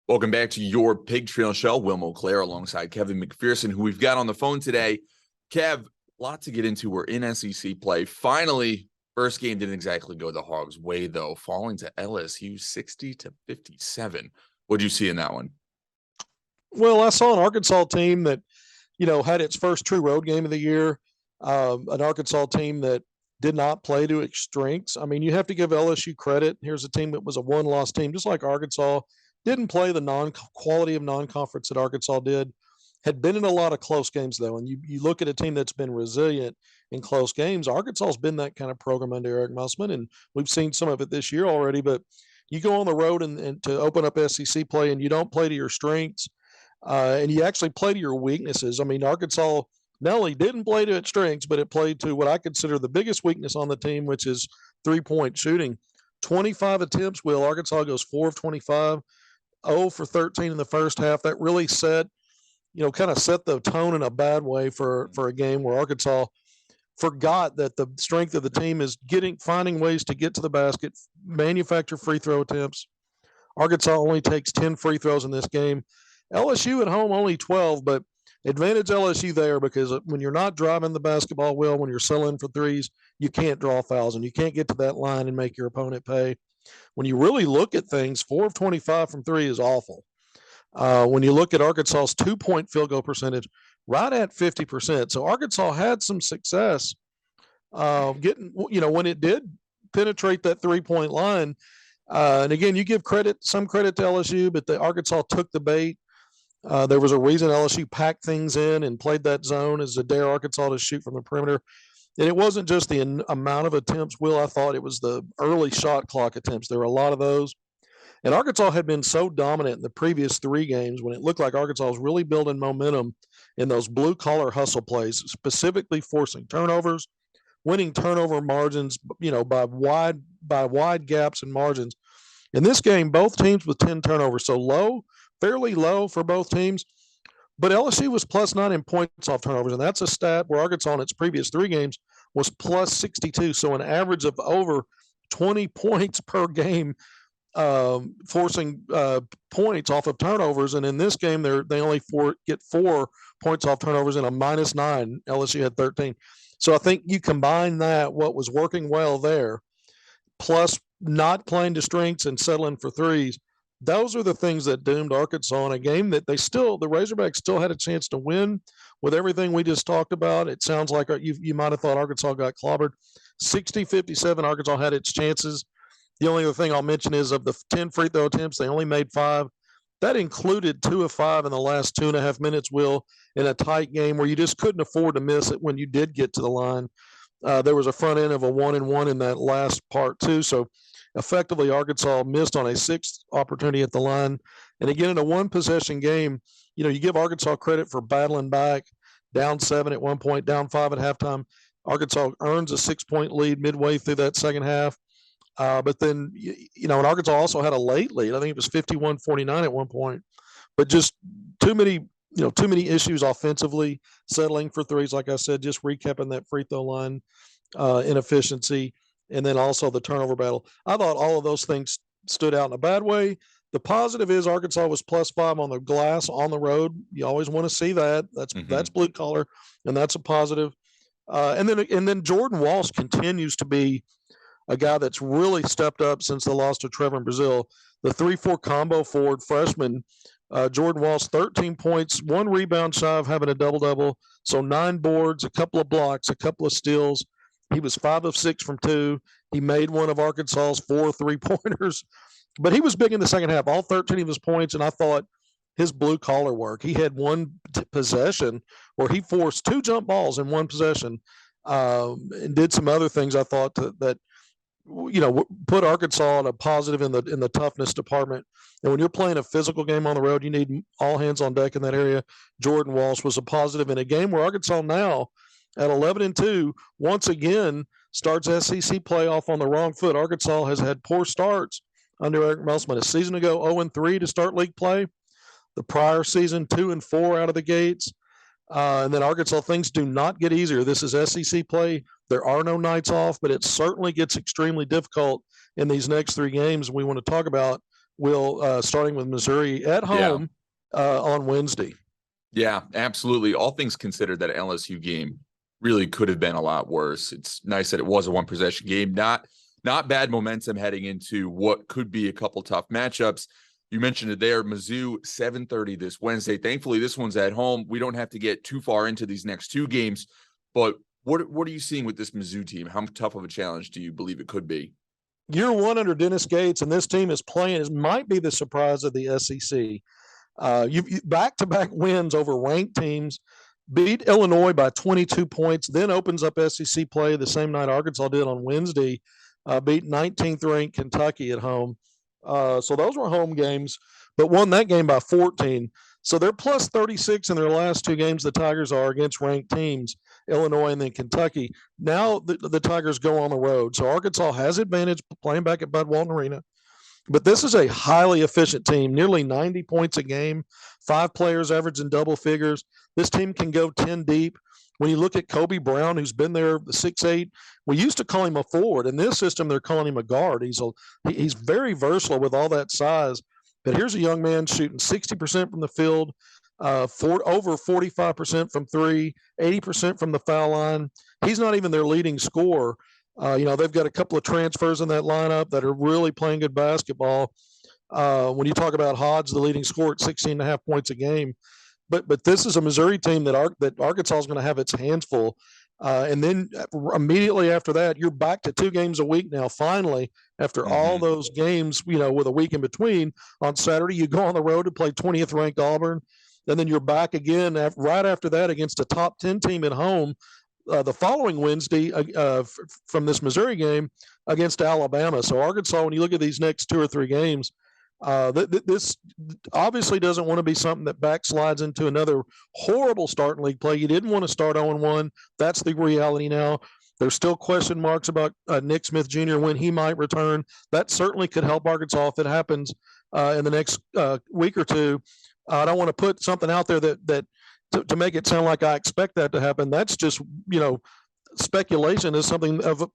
Welcome back to your Pig Trail Show. Will Monclair alongside Kevin McPherson, who we've got on the phone today. Kev, a lot to get into. We're in SEC play. Finally, first game didn't exactly go the Hogs' way, though, falling to LSU 60-57. What did you see in that one? Well, I saw an Arkansas team that, had its first true road game of the year, an Arkansas team that did not play to its strengths. I mean, you have to give LSU credit. Here's a team that was a one-loss team, just like Arkansas. Didn't play the quality of non-conference that Arkansas did. Had been in a lot of close games, though. And you look at a team that's been resilient in close games. Arkansas's been that kind of program under Eric Musselman, and we've seen some of it this year already. But you go on the road and to open up SEC play, and you don't play to your strengths, and you actually play to your weaknesses. I mean, Arkansas not only didn't play to its strengths, but it played to what I consider the biggest weakness on the team, which is three-point shooting. 25 attempts, Will. Arkansas goes 4 of 25. 0 for 13 in the first half. That really kind of set the tone in a bad way for a game where Arkansas forgot that the strength of the team is finding ways to get to the basket, manufacture free throw attempts. Arkansas only takes 10 free throws in this game. LSU at home only 12, but advantage LSU there because when you're not driving the basketball well, when you're settling for threes, you can't draw fouls and you can't get to that line and make your opponent pay. When you really look at things, 4 of 25 from three is awful. When you look at Arkansas's 2-point field goal percentage, right at 50%. So Arkansas had some success getting, when it did penetrate that 3-point line. And again, you give some credit to LSU, but Arkansas took the bait. There was a reason LSU packed things in and played that zone as a dare Arkansas to shoot from the perimeter. And it wasn't just the amount of attempts, Will. I thought it was the early shot clock attempts. There were a lot of those. And Arkansas had been so dominant in the previous 3 games when it looked like Arkansas was really building momentum in those blue-collar hustle plays, specifically forcing turnovers, winning turnover margins, by wide gaps and margins. In this game, both teams with 10 turnovers, so low, fairly low for both teams. But LSU was +9 in points off turnovers, and that's a stat where Arkansas in its previous 3 games was +62, so an average of over 20 points per game, forcing points off of turnovers. And in this game, they only get 4 points off turnovers and a -9. LSU had 13. So I think you combine that, what was working well there, plus not playing to strengths and settling for threes. Those are the things that doomed Arkansas in a game that the Razorbacks still had a chance to win with everything we just talked about. It sounds like you might have thought Arkansas got clobbered. 60-57, Arkansas had its chances. The only other thing I'll mention is of the 10 free throw attempts, they only made 5. That included 2 of 5 in the last 2.5 minutes, Will, in a tight game where you just couldn't afford to miss it when you did get to the line. There was a front end of a 1-and-1 in that last part, too. So effectively, Arkansas missed on a 6th opportunity at the line. And again, in a one-possession game, you give Arkansas credit for battling back, down 7 at one point, down 5 at halftime. Arkansas earns a 6-point lead midway through that second half. But then, and Arkansas also had a late lead. I think it was 51-49 at one point. But just too many issues offensively, settling for threes, like I said, just recapping that free throw line inefficiency, and then also the turnover battle. I thought all of those things stood out in a bad way. The positive is Arkansas was +5 on the glass on the road. You always want to see that. That's blue collar, and that's a positive. And then Jordan Walsh continues to be a guy that's really stepped up since the loss to Trevor in Brazil. The 3-4 combo forward freshman, Jordan Walsh, 13 points, 1 rebound shy of having a double-double. So 9 boards, a couple of blocks, a couple of steals. He was 5 of 6 from 2. He made one of Arkansas's 4 3-pointers. But he was big in the second half, all 13 of his points, and I thought his blue-collar work. He had one possession where he forced 2 jump balls in one possession and did some other things I thought that put Arkansas on a positive in the toughness department. And when you're playing a physical game on the road, you need all hands on deck in that area. Jordan Walsh was a positive in a game where Arkansas now at 11-2 once again starts SEC playoff on the wrong foot. Arkansas has had poor starts under Eric Musselman. A season ago, 0-3 to start league play. The prior season, 2-4 out of the gates. And then Arkansas, things do not get easier. This is SEC play. There are no nights off, but it certainly gets extremely difficult in these next 3 games we want to talk about will starting with Missouri at Yeah. home on Wednesday. Yeah, absolutely. All things considered, that LSU game really could have been a lot worse. It's nice that it was a one possession game. Not bad momentum heading into what could be a couple tough matchups. You mentioned it there, Mizzou 7:30 this Wednesday. Thankfully, this one's at home. We don't have to get too far into these next two games. But what are you seeing with this Mizzou team? How tough of a challenge do you believe it could be? Year one under Dennis Gates, and this team is playing. It might be the surprise of the SEC. You back-to-back wins over ranked teams, beat Illinois by 22 points, then opens up SEC play the same night Arkansas did on Wednesday, beat 19th ranked Kentucky at home. So those were home games, but won that game by 14. So they're plus 36 in their last two games. The Tigers are against ranked teams, Illinois and then Kentucky. Now the Tigers go on the road. So Arkansas has advantage playing back at Bud Walton Arena. But this is a highly efficient team, nearly 90 points a game, 5 players averaging double figures. This team can go 10 deep. When you look at Kobe Brown, who's been there 6'8", we used to call him a forward. In this system, they're calling him a guard. He's very versatile with all that size. But here's a young man shooting 60% from the field, over 45% from three, 80% from the foul line. He's not even their leading scorer. They've got a couple of transfers in that lineup that are really playing good basketball. When you talk about Hogs, the leading scorer at 16.5 points a game, but this is a Missouri team that Arkansas is going to have its hands full. And then immediately after that, you're back to 2 games a week now. Finally, after all those games, with a week in between, on Saturday you go on the road to play 20th ranked Auburn, and then you're back again right after that against a top 10 team at home. The following Wednesday from this Missouri game against Alabama. So Arkansas, when you look at these next 2 or 3 games, this obviously doesn't want to be something that backslides into another horrible start in league play. You didn't want to start 0-1. That's the reality now. There's still question marks about Nick Smith Jr. when he might return. That certainly could help Arkansas if it happens in the next week or two. I don't want to put something out there that to make it sound like I expect that to happen. That's just, speculation is something of,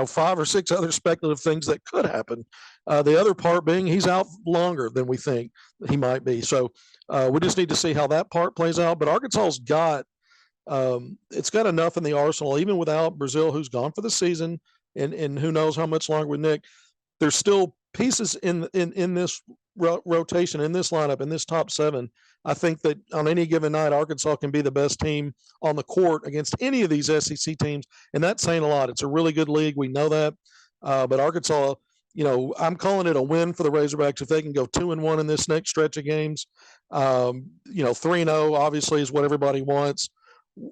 5 or 6 other speculative things that could happen. The other part being he's out longer than we think he might be. So we just need to see how that part plays out. But Arkansas's got it's got enough in the arsenal, even without Brazil, who's gone for the season, and who knows how much longer with Nick. There's still pieces in this rotation, in this lineup, in this top 7. I think that on any given night, Arkansas can be the best team on the court against any of these SEC teams, and that's saying a lot. It's a really good league. We know that. But Arkansas, I'm calling it a win for the Razorbacks if they can go 2-1 in this next stretch of games. 3-0 obviously is what everybody wants.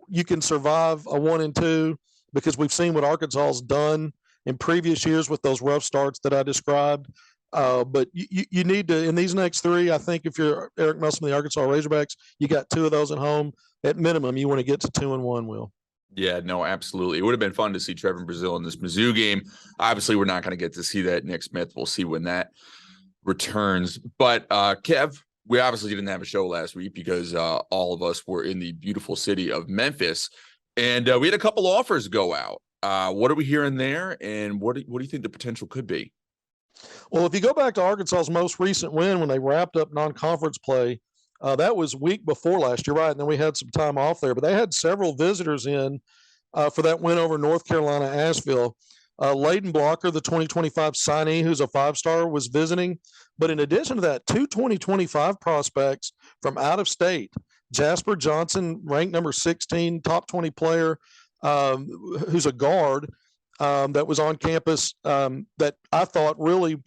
You can survive a 1-2 because we've seen what Arkansas has done in previous years with those rough starts that I described. But you need to, in these next 3, I think if you're Eric Musselman, the Arkansas Razorbacks, you got 2 of those at home. At minimum, you want to get to 2-1, Will. Yeah, no, absolutely. It would have been fun to see Trevor Brazile in this Mizzou game. Obviously, we're not going to get to see that Nick Smith. We'll see when that returns. But Kev, we obviously didn't have a show last week because all of us were in the beautiful city of Memphis, and we had a couple offers go out. What are we hearing there, and what do you think the potential could be? Well, if you go back to Arkansas's most recent win when they wrapped up non-conference play, that was week before last year, right? And then we had some time off there, but they had several visitors in for that win over North Carolina, Asheville. Layden Blocker, the 2025 signee, who's a 5-star, was visiting. But in addition to that, 2 2025 prospects from out of state. Jasper Johnson, ranked number 16, top 20 player, who's a guard, that was on campus, that I thought really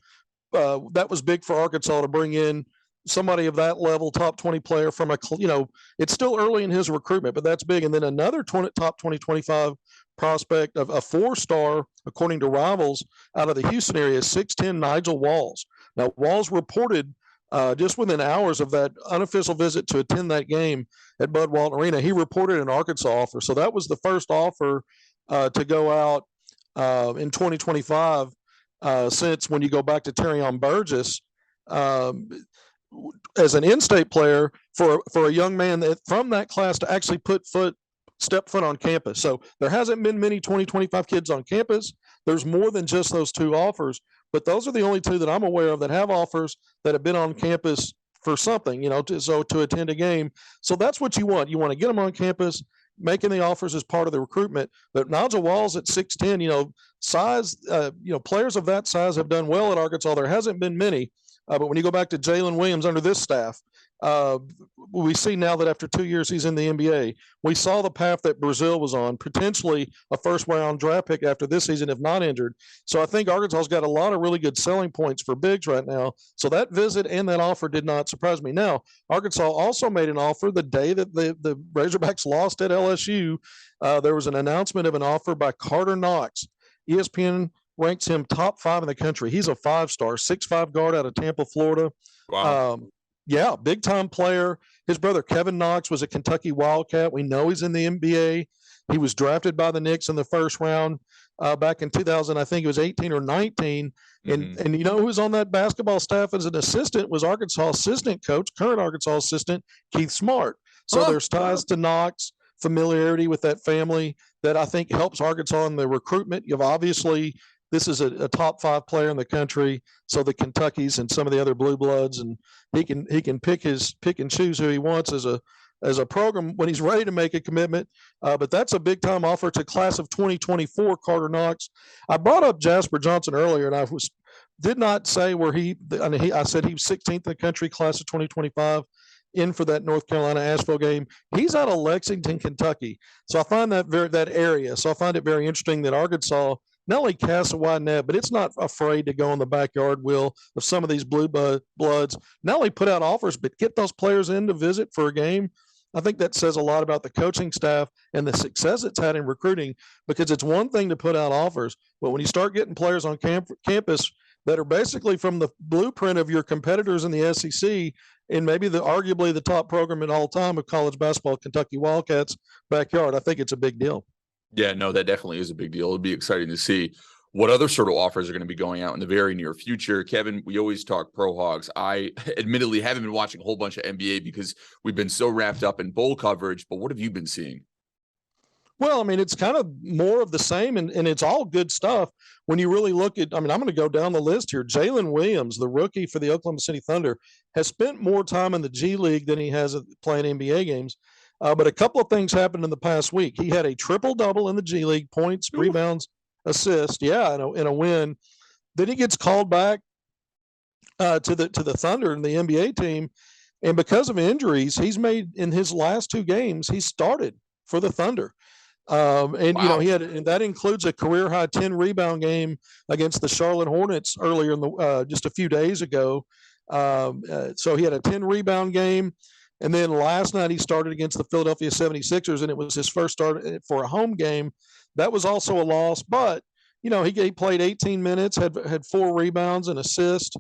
that was big for Arkansas to bring in somebody of that level, top 20 player from it's still early in his recruitment, but that's big. And then another top 2025 prospect of a 4-star, according to Rivals, out of the Houston area, 6'10", Nigel Walls. Now, Walls reported just within hours of that unofficial visit to attend that game at Bud Walton Arena, he reported an Arkansas offer. So that was the first offer to go out in 2025 since, when you go back to Terrion Burgess, as an in-state player for a young man that from that class to actually step foot on campus. So there hasn't been many 2025 kids on campus. There's more than just those 2 offers, but those are the only two that I'm aware of that have offers that have been on campus for something, to attend a game. So that's what you want. You want to get them on campus, making the offers as part of the recruitment. But Nigel Walls at 6'10", size, players of that size have done well at Arkansas. There hasn't been many, but when you go back to Jalen Williams under this staff, we see now that after 2 years he's in the NBA. We saw the path that Brazil was on, potentially a first-round draft pick after this season if not injured. So I think Arkansas's got a lot of really good selling points for bigs right now. So that visit and that offer did not surprise me. Now, Arkansas also made an offer the day that the Razorbacks lost at LSU. There was an announcement of an offer by Carter Knox. ESPN ranks him top 5 in the country. He's a 5-star, 6'5" guard out of Tampa, Florida. Wow. Yeah, big time player. His brother Kevin Knox was a Kentucky Wildcat. We know he's in the NBA. He was drafted by the Knicks in the first round back in 2000. I think it was 18 or 19. And you know who's on that basketball staff as an assistant was Arkansas assistant coach, current Arkansas assistant Keith Smart. So there's ties to Knox, familiarity with that family that I think helps Arkansas in the recruitment. You've obviously this is a top 5 player in the country. So the Kentuckys and some of the other blue bloods, and he can pick and choose who he wants as a program when he's ready to make a commitment. But that's a big time offer to class of 2024, Carter Knox. I brought up Jasper Johnson earlier, and I did not say where I said he was 16th in the country, class of 2025. In for that North Carolina Asheville game. He's out of Lexington, Kentucky. So I find that area. So I find it very interesting that Arkansas not only casts a wide net, but it's not afraid to go in the backyard, Will, of some of these blue bloods. Not only put out offers, but get those players in to visit for a game. I think that says a lot about the coaching staff and the success it's had in recruiting, because it's one thing to put out offers, but when you start getting players on campus that are basically from the blueprint of your competitors in the SEC and maybe arguably the top program in all time of college basketball, Kentucky Wildcats backyard, I think it's a big deal. Yeah, no, that definitely is a big deal. It'll be exciting to see what other sort of offers are going to be going out in the very near future. Kevin, we always talk pro Hogs. I admittedly haven't been watching a whole bunch of NBA because we've been so wrapped up in bowl coverage, but what have you been seeing? Well, I mean, it's kind of more of the same, and it's all good stuff. When you really look at, I'm going to go down the list here. Jalen Williams, the rookie for the Oklahoma City Thunder, has spent more time in the G League than he has playing NBA games. But a couple of things happened in the past week. He had a triple-double in the G League, points, rebounds, assists, in a win. Then he gets called back to the Thunder and the NBA team, and because of injuries, he's made in his last 2 games, he started for the Thunder. Wow. He had, and that includes a career high 10 rebound game against the Charlotte Hornets earlier in the just a few days ago. So he had a 10 rebound game. And then last night he started against the Philadelphia 76ers, and it was his first start for a home game. That was also a loss, but he played 18 minutes, had 4 rebounds and assist,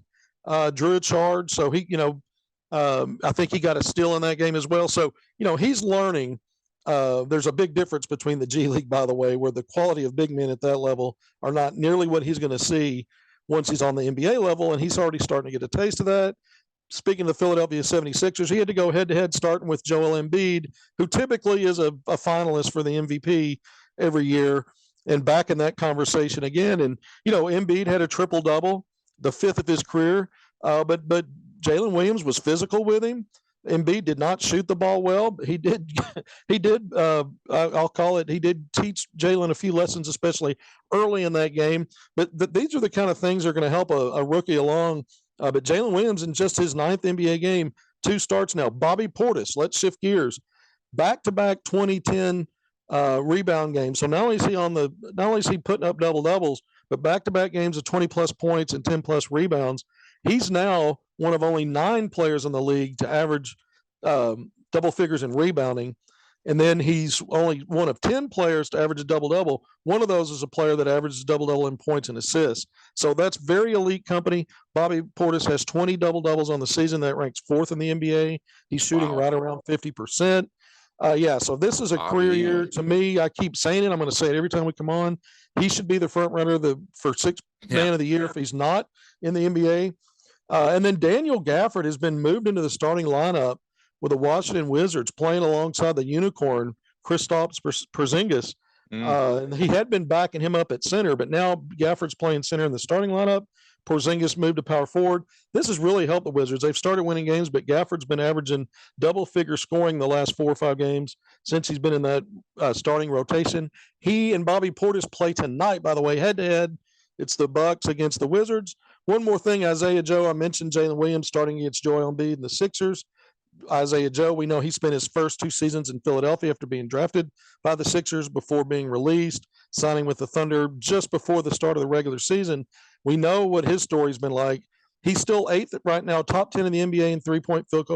drew a charge. So I think he got a steal in that game as well. So, he's learning. There's a big difference between the G League, by the way, where the quality of big men at that level are not nearly what he's going to see once he's on the NBA level, and he's already starting to get a taste of that. Speaking of the Philadelphia 76ers, he had to go head-to-head starting with Joel Embiid, who typically is a finalist for the MVP every year, and back in that conversation again. And, Embiid had a triple-double, the 5th of his career, but Jalen Williams was physical with him. Embiid did not shoot the ball well, but he did I'll call it, he did teach Jalen a few lessons, especially early in that game. But these are the kind of things that are going to help a rookie along. But Jalen Williams, in just his 9th NBA game, 2 starts now. Bobby Portis, let's shift gears. Back-to-back 2010 rebound games. So not only is he putting up double doubles, but back-to-back games of 20-plus points and 10-plus rebounds. He's now one of only 9 players in the league to average double figures in rebounding. And then he's only one of 10 players to average a double-double. One of those is a player that averages double-double in points and assists. So that's very elite company. Bobby Portis has 20 double-doubles on the season. That ranks 4th in the NBA. He's shooting right around 50%. So this is a career year. To me, I keep saying it. I'm going to say it every time we come on. He should be the front runner for 6th man of the year if he's not in the NBA. And then Daniel Gafford has been moved into the starting lineup with the Washington Wizards, playing alongside the unicorn Kristaps Porzingis. And he had been backing him up at center, but now Gafford's playing center in the starting lineup. Porzingis moved to power forward. This has really helped the Wizards. They've started winning games, but Gafford's been averaging double-figure scoring the last 4 or 5 games since he's been in that starting rotation. He and Bobby Portis play tonight, by the way, head-to-head. It's the Bucks against the Wizards. One more thing, Isaiah Joe, I mentioned Jalen Williams starting against Joel Embiid and the Sixers. Isaiah Joe, we know he spent his first 2 seasons in Philadelphia after being drafted by the Sixers before being released, signing with the Thunder just before the start of the regular season. We know what his story's been like. He's still 8th right now, top 10 in the NBA in three-point field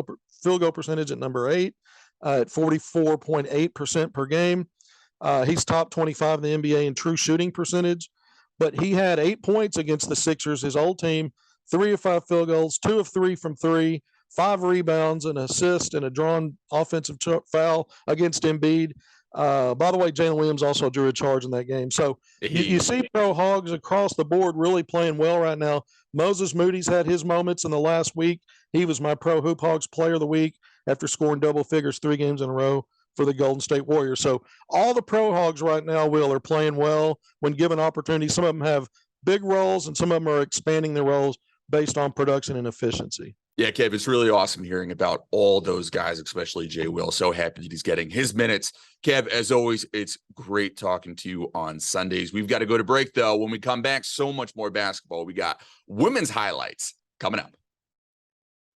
goal percentage at number 8 at 44.8% per game. He's top 25 in the NBA in true shooting percentage. But he had 8 points against the Sixers, his old team, 3 of 5 field goals, 2 of 3 from 3, 5 rebounds, an assist, and a drawn offensive foul against Embiid. By the way, Jalen Williams also drew a charge in that game. So you see pro Hogs across the board really playing well right now. Moses Moody's had his moments in the last week. He was my pro Hoop Hogs player of the week after scoring double figures 3 games in a row for the Golden State Warriors. So all the pro Hogs right now, Will, are playing well when given opportunities. Some of them have big roles and some of them are expanding their roles based on production and efficiency. Yeah, Kev, it's really awesome hearing about all those guys, especially Jay Will. So happy that he's getting his minutes. Kev, as always, it's great talking to you on Sundays. We've got to go to break, though. When we come back, so much more basketball. We got women's highlights coming up.